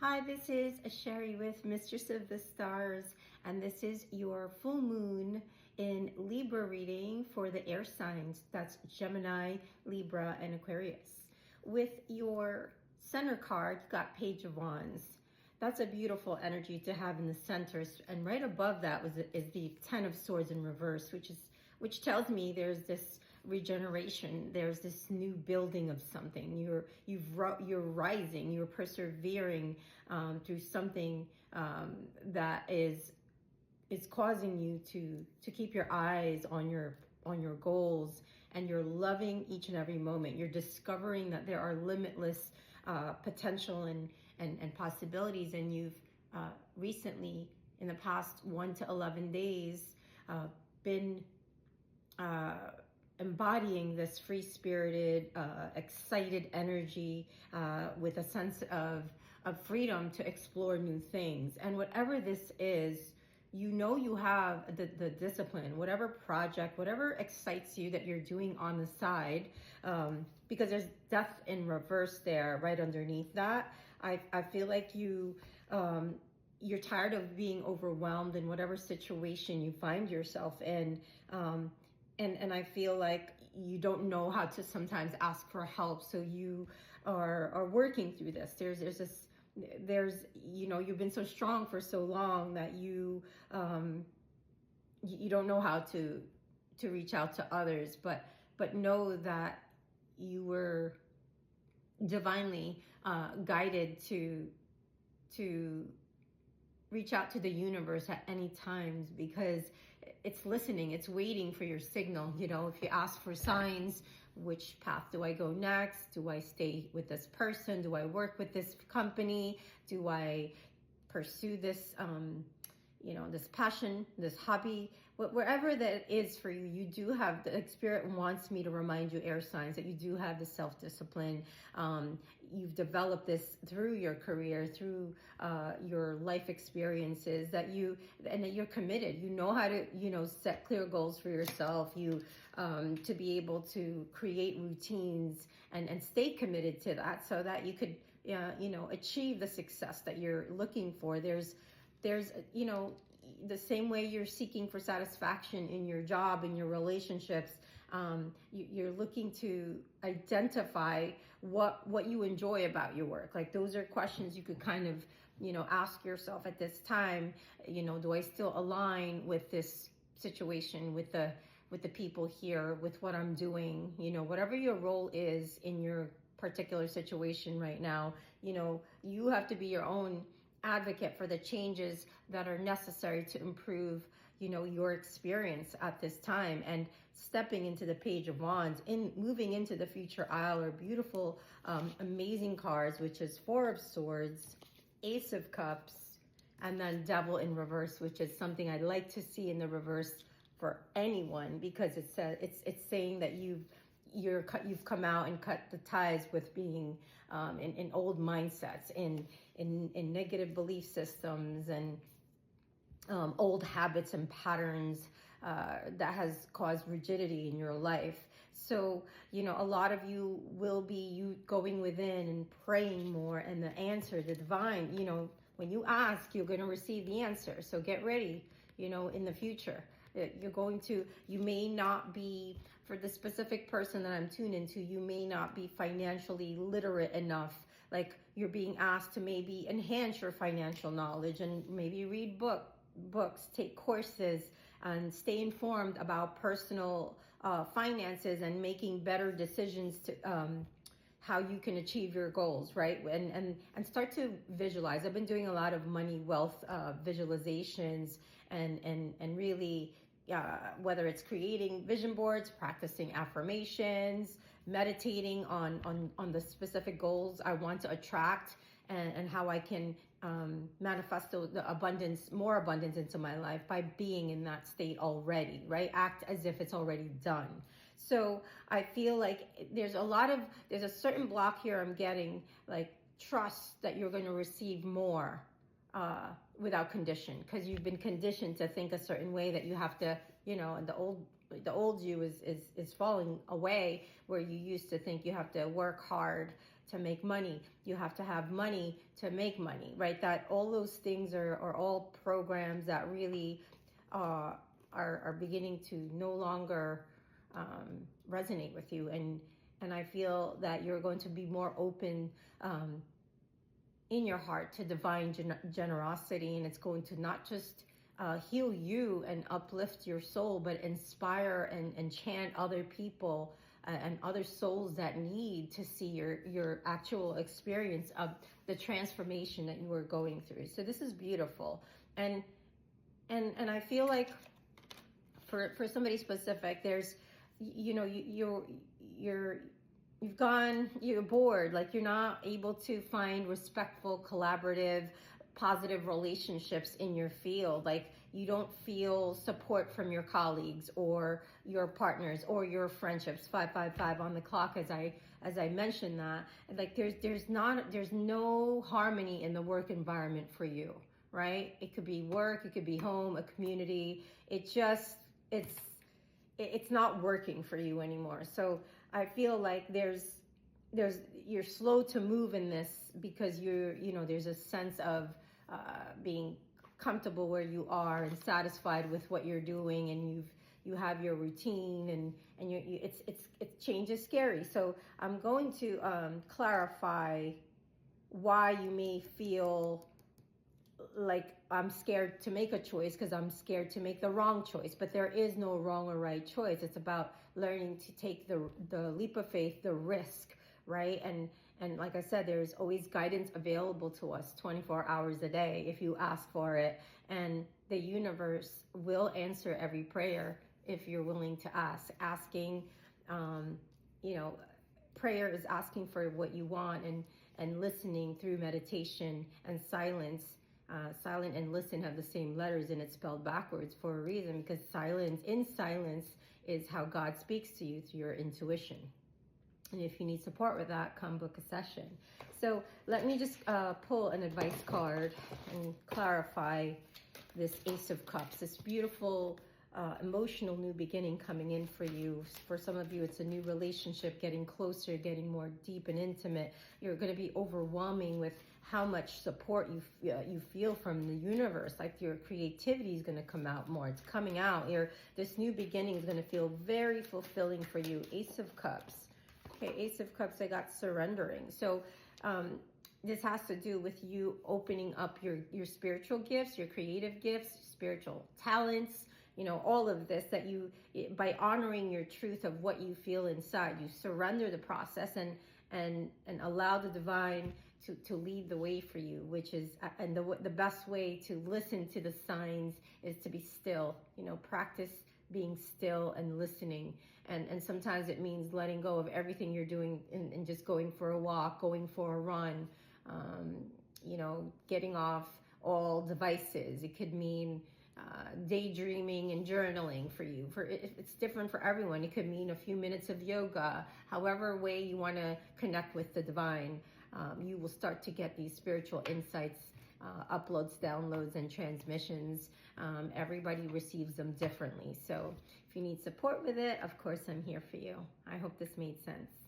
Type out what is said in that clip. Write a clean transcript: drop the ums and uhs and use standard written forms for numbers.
Hi, this is Sherry with Mistress of the Stars, and this is your full moon in Libra reading for the air signs. That's Gemini, Libra, and Aquarius. With your center card, you got Page of Wands. That's a beautiful energy to have in the center, and right above that is the Ten of Swords in reverse, which tells me there's this regeneration, there's this new building of something. You're rising, you're persevering through something that is causing you to keep your eyes on your goals, and you're loving each and every moment. You're discovering that there are limitless potential and possibilities, and you've recently, in the past 1 to 11 days, been embodying this free-spirited, excited energy with a sense of freedom to explore new things. And whatever this is, you have the discipline, whatever project, whatever excites you that you're doing on the side, because there's death in reverse there right underneath that. I feel like you're tired of being overwhelmed in whatever situation you find yourself in. And I feel like you don't know how to sometimes ask for help. So you are working through this. There's you've been so strong for so long that you don't know how to reach out to others, but know that you were divinely guided to reach out to the universe at any times, because it's listening, it's waiting for your signal. If you ask for signs, which path do I go next? Do I stay with this person? Do I work with this company? Do I pursue this this passion, this hobby, wherever that is for you? You do have, the Spirit wants me to remind you, air signs, that you do have the self-discipline. You've developed this through your career, through your life experiences, that you're committed. You know how to, set clear goals for yourself. You to be able to create routines and stay committed to that, so that you could, achieve the success that you're looking for. There's the same way you're seeking for satisfaction in your job, in your relationships, you're looking to identify what you enjoy about your work. Like, those are questions you could kind of, ask yourself at this time. Do I still align with this situation, with the people here, with what I'm doing? Whatever your role is in your particular situation right now, you have to be your own advocate for the changes that are necessary to improve, your experience at this time. And stepping into the Page of Wands, moving into the future aisle, are beautiful, amazing cards, which is Four of Swords, Ace of Cups, and then Devil in reverse, which is something I'd like to see in the reverse for anyone, because it's saying that you've come out and cut the ties with being in old mindsets, in negative belief systems, and old habits and patterns that has caused rigidity in your life. So, a lot of you will be going within and praying more, and the answer, the divine, when you ask, you're going to receive the answer. So get ready, in the future. You may not be, for the specific person that I'm tuned into, you may not be financially literate enough. Like, you're being asked to maybe enhance your financial knowledge, and maybe read books, take courses, and stay informed about personal finances, and making better decisions to how you can achieve your goals, right? And start to visualize. I've been doing a lot of money, wealth visualizations, and really, whether it's creating vision boards, practicing affirmations, meditating on the specific goals I want to attract, and how I can manifest the more abundance into my life by being in that state already, right? Act as if it's already done. So I feel like there's a certain block here I'm getting, like, trust that you're going to receive more without condition, because you've been conditioned to think a certain way, that you have to, and the old you is falling away, where you used to think you have to work hard to make money. You have to have money to make money, right? That all those things are all programs that really are beginning to no longer resonate with you. And I feel that you're going to be more open in your heart to divine generosity, and it's going to not just heal you and uplift your soul, but inspire and enchant other people and other souls that need to see your actual experience of the transformation that you are going through. So this is beautiful. And I feel like for somebody specific, there's, you know, you're bored, like you're not able to find respectful, collaborative, positive relationships in your field. Like you don't feel support from your colleagues or your partners or your friendships. 555 on the clock, as I mentioned that. Like there's no harmony in the work environment for you, right? It could be work, it could be home, a community. It's not working for you anymore. So I feel like you're slow to move in this because there's a sense of being comfortable where you are and satisfied with what you're doing, and you have your routine, and it's change is scary. So I'm going to clarify why you may feel like I'm scared to make a choice because I'm scared to make the wrong choice. But there is no wrong or right choice. It's about learning to take the leap of faith, the risk, right? And like I said, there's always guidance available to us 24 hours a day if you ask for it. And the universe will answer every prayer if you're willing to ask. Prayer is asking for what you want, and listening through meditation and silence. Silent and listen have the same letters, and it's spelled backwards for a reason, because silence is how God speaks to you through your intuition. And if you need support with that, come book a session. So let me just pull an advice card and clarify this Ace of Cups, this beautiful emotional new beginning coming in for you. For some of you, it's a new relationship, getting closer, getting more deep and intimate. You're going to be overwhelming with how much support you feel from the universe. Like your creativity is going to come out more. It's coming out. This new beginning is going to feel very fulfilling for you. Ace of Cups. Okay, Ace of Cups, I got surrendering. So this has to do with you opening up your spiritual gifts, your creative gifts, spiritual talents, all of this, that you, by honoring your truth of what you feel inside, you surrender the process and allow the divine to lead the way for you, which is, and the best way to listen to the signs is to be still, practice being still and listening. And sometimes it means letting go of everything you're doing and just going for a walk, going for a run, getting off all devices. It could mean daydreaming and journaling for you. It's different for everyone. It could mean a few minutes of yoga. However way you want to connect with the divine, you will start to get these spiritual insights, uploads, downloads, and transmissions. Everybody receives them differently. So if you need support with it, of course, I'm here for you. I hope this made sense.